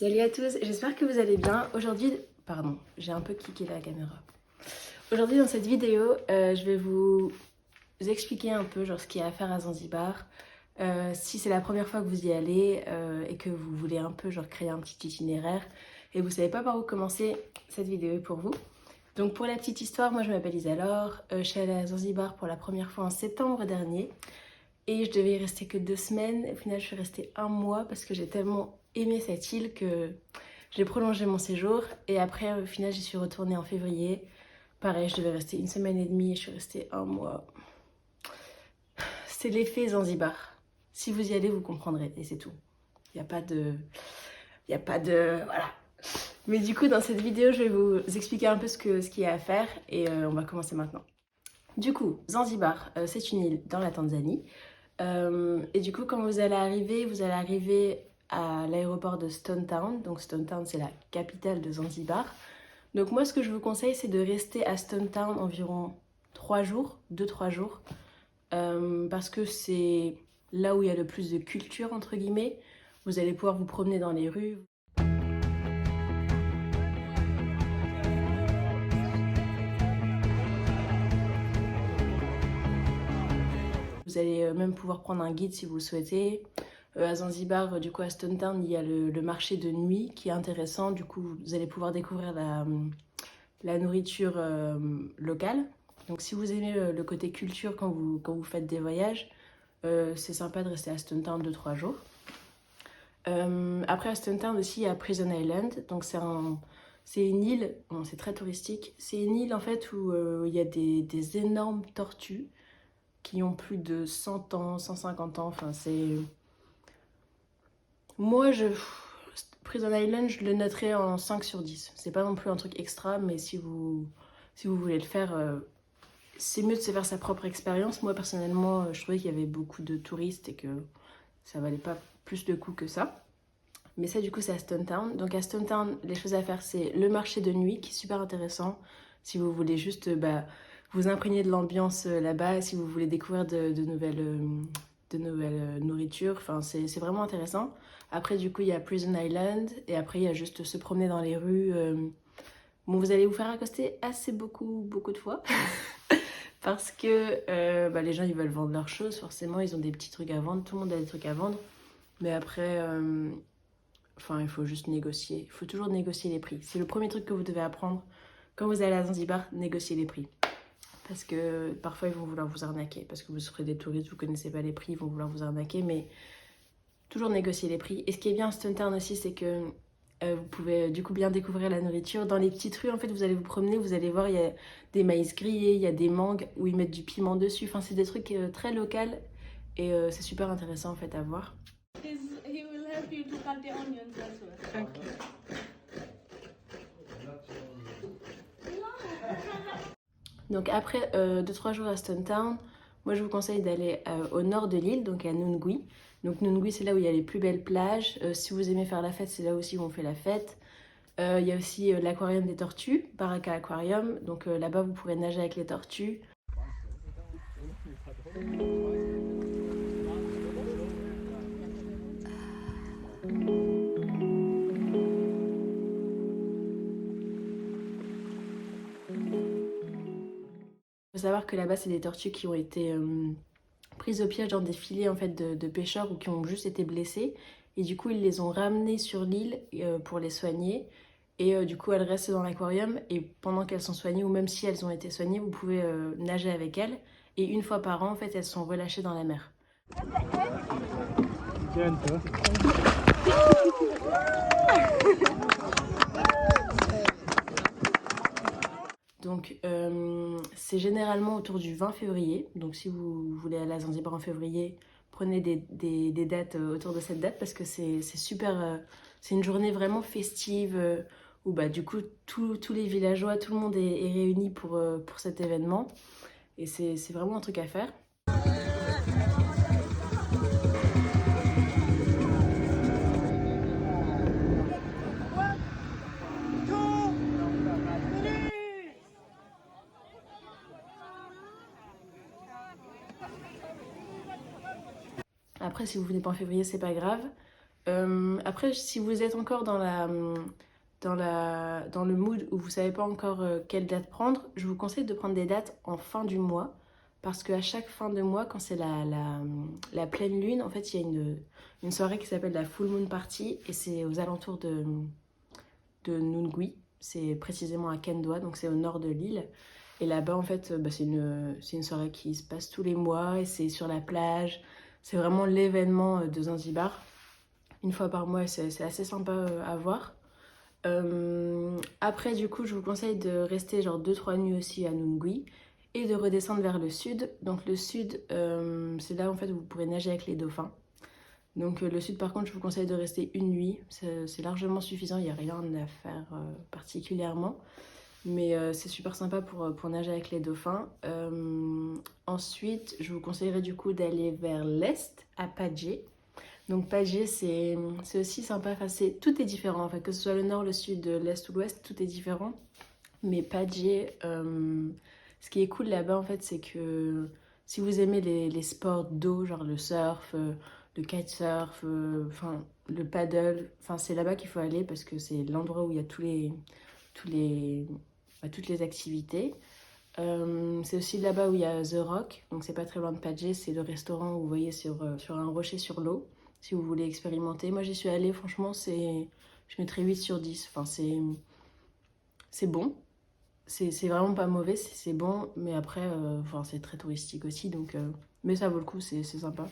Salut à tous, j'espère que vous allez bien. Aujourd'hui, pardon, j'ai un peu cliqué la caméra. Aujourd'hui dans cette vidéo, je vais vous expliquer un peu genre, ce qu'il y a à faire à Zanzibar. Si c'est la première fois que vous y allez et que vous voulez un peu genre, créer un petit itinéraire et vous savez pas par où commencer, cette vidéo est pour vous. Donc pour la petite histoire, moi je m'appelle Isalore, je suis allée à Zanzibar pour la première fois en septembre dernier. Et je devais y rester que 2 semaines. Au final, je suis restée 1 mois parce que j'ai tellement aimé cette île que j'ai prolongé mon séjour. Et après, au final, j'y suis retournée en février. Pareil, je devais rester 1 semaine et demie et je suis restée 1 mois. C'est l'effet Zanzibar. Si vous y allez, vous comprendrez. Et c'est tout. Il n'y a pas de... Il n'y a pas de... Voilà. Mais du coup, dans cette vidéo, je vais vous expliquer un peu ce qu'il y a à faire. Et on va commencer maintenant. Du coup, Zanzibar, c'est une île dans la Tanzanie. Et du coup, quand vous allez arriver à l'aéroport de Stone Town. Donc Stone Town, c'est la capitale de Zanzibar. Donc moi, ce que je vous conseille, c'est de rester à Stone Town environ 3 jours, 2-3 jours. Parce que c'est là où il y a le plus de culture, entre guillemets. Vous allez pouvoir vous promener dans les rues. Vous allez même pouvoir prendre un guide si vous le souhaitez. À Zanzibar, du coup à Stone Town, il y a le marché de nuit qui est intéressant. Du coup, vous allez pouvoir découvrir la nourriture locale. Donc si vous aimez le côté culture quand vous faites des voyages, c'est sympa de rester à Stone Town 2-3 jours. Après à Stone Town aussi, il y a Prison Island. Donc c'est une île, bon, c'est très touristique. C'est une île en fait où il y a des énormes tortues qui ont plus de 100 ans, 150 ans. Enfin, c'est... Moi, Prison Island, je le noterais en 5 sur 10. C'est pas non plus un truc extra, mais si vous voulez le faire, c'est mieux de se faire sa propre expérience. Moi, personnellement, je trouvais qu'il y avait beaucoup de touristes et que ça valait pas plus de coups que ça. Mais ça, du coup, c'est à Stone Town. Donc à Stone Town, les choses à faire, c'est le marché de nuit qui est super intéressant. Si vous voulez juste vous imprégner de l'ambiance là-bas, si vous voulez découvrir de nouvelles nourritures, enfin, c'est vraiment intéressant. Après, du coup, il y a Prison Island et après, il y a juste se promener dans les rues. Bon, vous allez vous faire accoster assez beaucoup de fois parce que les gens, ils veulent vendre leurs choses. Forcément, ils ont des petits trucs à vendre. Tout le monde a des trucs à vendre. Mais après... Enfin, il faut juste négocier. Il faut toujours négocier les prix. C'est le premier truc que vous devez apprendre quand vous allez à Zanzibar, négocier les prix. Parce que parfois, ils vont vouloir vous arnaquer. Parce que vous serez des touristes, vous ne connaissez pas les prix, ils vont vouloir vous arnaquer. Mais toujours négocier les prix. Et ce qui est bien à Stone Town aussi, c'est que vous pouvez du coup bien découvrir la nourriture. Dans les petites rues, en fait, vous allez vous promener, vous allez voir, il y a des maïs grillés, il y a des mangues où ils mettent du piment dessus. Enfin, c'est des trucs très locaux. Et c'est super intéressant en fait à voir. He will help you to cut the onions as well. Okay. Donc après 2-3 jours à Stone Town, moi je vous conseille d'aller au nord de l'île, donc à Nungui. Donc Nungui, c'est là où il y a les plus belles plages. Si vous aimez faire la fête, c'est là aussi où on fait la fête. Il y a aussi l'aquarium des tortues, Baraka Aquarium. Donc là-bas, vous pourrez nager avec les tortues. Il faut savoir que là-bas, c'est des tortues qui ont été prises au piège dans des filets en fait, de pêcheurs ou qui ont juste été blessées. Et du coup, ils les ont ramenées sur l'île pour les soigner. Et du coup, elles restent dans l'aquarium. Et pendant qu'elles sont soignées, ou même si elles ont été soignées, vous pouvez nager avec elles. Et une fois par an, en fait, elles sont relâchées dans la mer. Donc c'est généralement autour du 20 février. Donc si vous voulez aller à Zanzibar en février, prenez des dates autour de cette date parce que c'est super... c'est une journée vraiment festive où du coup tous les villageois, tout le monde est réuni pour cet événement. Et c'est vraiment un truc à faire. Après, si vous venez pas en février, c'est pas grave. Après, si vous êtes encore dans le mood où vous savez pas encore quelle date prendre, je vous conseille de prendre des dates en fin du mois. Parce qu'à chaque fin de mois, quand c'est la pleine lune, en fait, il y a une soirée qui s'appelle la Full Moon Party. Et c'est aux alentours de Nungui. C'est précisément à Kendoa, donc c'est au nord de l'île. Et là-bas, en fait, bah, c'est une soirée qui se passe tous les mois et c'est sur la plage. C'est vraiment l'événement de Zanzibar. Une fois par mois, c'est assez sympa à voir. Après, du coup, je vous conseille de rester genre 2-3 nuits aussi à Nungui et de redescendre vers le sud. Donc le sud, c'est là en fait où vous pourrez nager avec les dauphins. Donc le sud, par contre, je vous conseille de rester une nuit. C'est largement suffisant, il n'y a rien à faire particulièrement. Mais c'est super sympa pour nager avec les dauphins. Ensuite, je vous conseillerais du coup d'aller vers l'est, à Padjé. Donc Padjé, c'est aussi sympa. Enfin, tout est différent en fait, que ce soit le nord, le sud, l'est ou l'ouest, tout est différent. Mais Padjé, ce qui est cool là-bas en fait, c'est que si vous aimez les sports d'eau, genre le surf, le kitesurf, enfin le paddle, enfin c'est là-bas qu'il faut aller parce que c'est l'endroit où il y a toutes les activités. C'est aussi là-bas où il y a The Rock, donc c'est pas très loin de Padjé, c'est le restaurant où vous voyez sur un rocher sur l'eau, si vous voulez expérimenter. Moi j'y suis allée, franchement, je mettrais 8 sur 10. Enfin, c'est bon, c'est vraiment pas mauvais, c'est bon, mais après, enfin, c'est très touristique aussi, donc, mais ça vaut le coup, c'est sympa.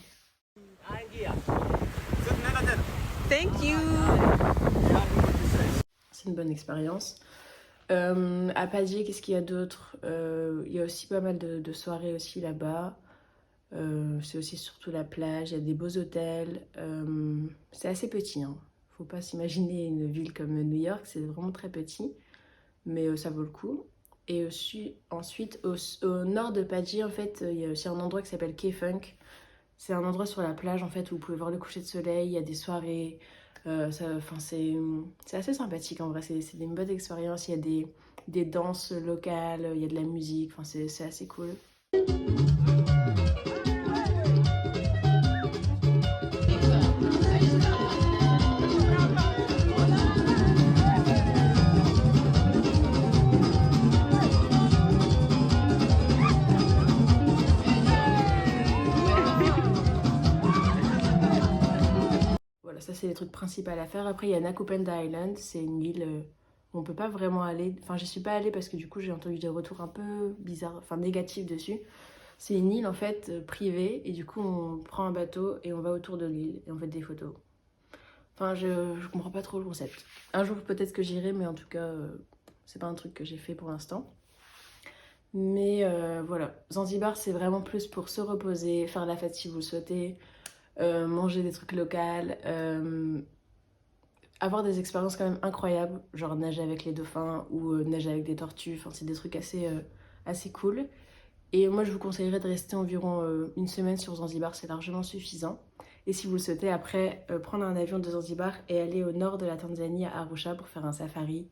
Thank you. C'est une bonne expérience. À Padjé, qu'est-ce qu'il y a d'autre? Il y a aussi pas mal de soirées aussi là-bas. C'est aussi surtout la plage, il y a des beaux hôtels. C'est assez petit, hein. Faut pas s'imaginer une ville comme New York, c'est vraiment très petit, mais ça vaut le coup. Et aussi, ensuite, au nord de Padjé, en fait, il y a aussi un endroit qui s'appelle K-Funk. C'est un endroit sur la plage, en fait, où vous pouvez voir le coucher de soleil, il y a des soirées. Enfin, c'est assez sympathique, en vrai, c'est une bonne expérience. Il y a des danses locales, il y a de la musique, enfin, c'est assez cool. Ça, c'est les trucs principaux à faire. Après, il y a Nakupenda Island. C'est une île où on peut pas vraiment aller. Enfin, j'y suis pas allée parce que du coup, j'ai entendu des retours un peu bizarres, enfin négatifs dessus. C'est une île en fait privée et du coup, on prend un bateau et on va autour de l'île et on fait des photos. Enfin, je comprends pas trop le concept. Un jour, peut-être que j'irai, mais en tout cas, c'est pas un truc que j'ai fait pour l'instant. Mais voilà, Zanzibar, c'est vraiment plus pour se reposer, faire la fête si vous le souhaitez. Manger des trucs locaux, avoir des expériences quand même incroyables, genre nager avec les dauphins ou nager avec des tortues, enfin c'est des trucs assez cool. Et moi je vous conseillerais de rester environ une semaine sur Zanzibar, c'est largement suffisant. Et si vous le souhaitez, après, prendre un avion de Zanzibar et aller au nord de la Tanzanie à Arusha pour faire un safari.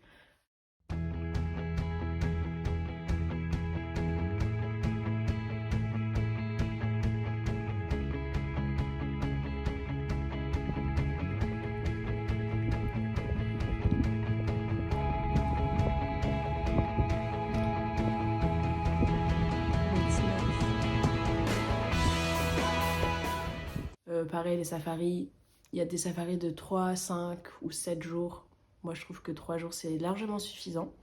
Pareil, les safaris, il y a des safaris de 3, 5 ou 7 jours. Moi, je trouve que 3 jours, c'est largement suffisant.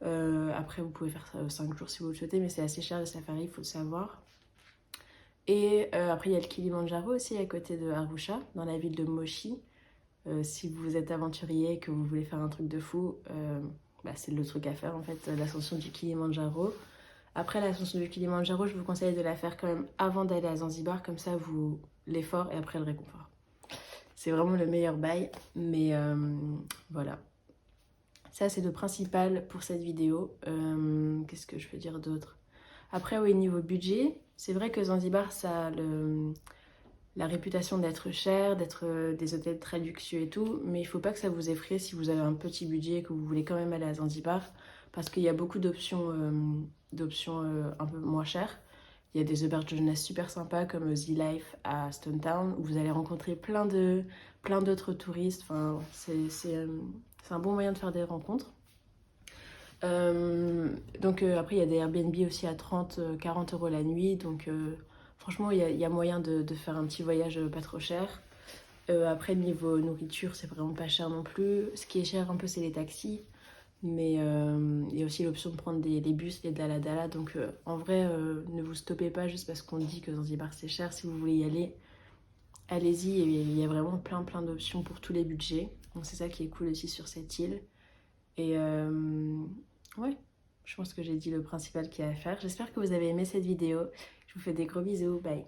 Après, vous pouvez faire 5 jours si vous le souhaitez, mais c'est assez cher les safaris, il faut le savoir. Et après, il y a le Kilimandjaro aussi à côté de Arusha, dans la ville de Moshi. Si vous êtes aventurier et que vous voulez faire un truc de fou, bah, c'est le truc à faire en fait, l'ascension du Kilimandjaro. Après l'ascension du Kilimandjaro, je vous conseille de la faire quand même avant d'aller à Zanzibar, comme ça vous l'effort et après le réconfort. C'est vraiment le meilleur bail, mais voilà. Ça c'est le principal pour cette vidéo. Qu'est-ce que je peux dire d'autre? Après oui, niveau budget, c'est vrai que Zanzibar ça a la réputation d'être cher, d'être des hôtels très luxueux et tout, mais il faut pas que ça vous effraie si vous avez un petit budget et que vous voulez quand même aller à Zanzibar, parce qu'il y a beaucoup d'options un peu moins chères. Il y a des auberges de jeunesse super sympas comme The Life à Stone Town où vous allez rencontrer plein de plein d'autres touristes. Enfin, c'est un bon moyen de faire des rencontres. Après, il y a des Airbnb aussi à 30-40 euros la nuit. Donc, franchement, il y a moyen de faire un petit voyage pas trop cher. Après, niveau nourriture, c'est vraiment pas cher non plus. Ce qui est cher un peu, c'est les taxis. Mais il y a aussi l'option de prendre les bus, les dala-dala. Donc, en vrai, ne vous stoppez pas juste parce qu'on dit que Zanzibar c'est cher. Si vous voulez y aller, allez-y. Il y a vraiment plein d'options pour tous les budgets. Donc, c'est ça qui est cool aussi sur cette île. Et ouais, je pense que j'ai dit le principal qu'il y a à faire. J'espère que vous avez aimé cette vidéo. Je vous fais des gros bisous. Bye.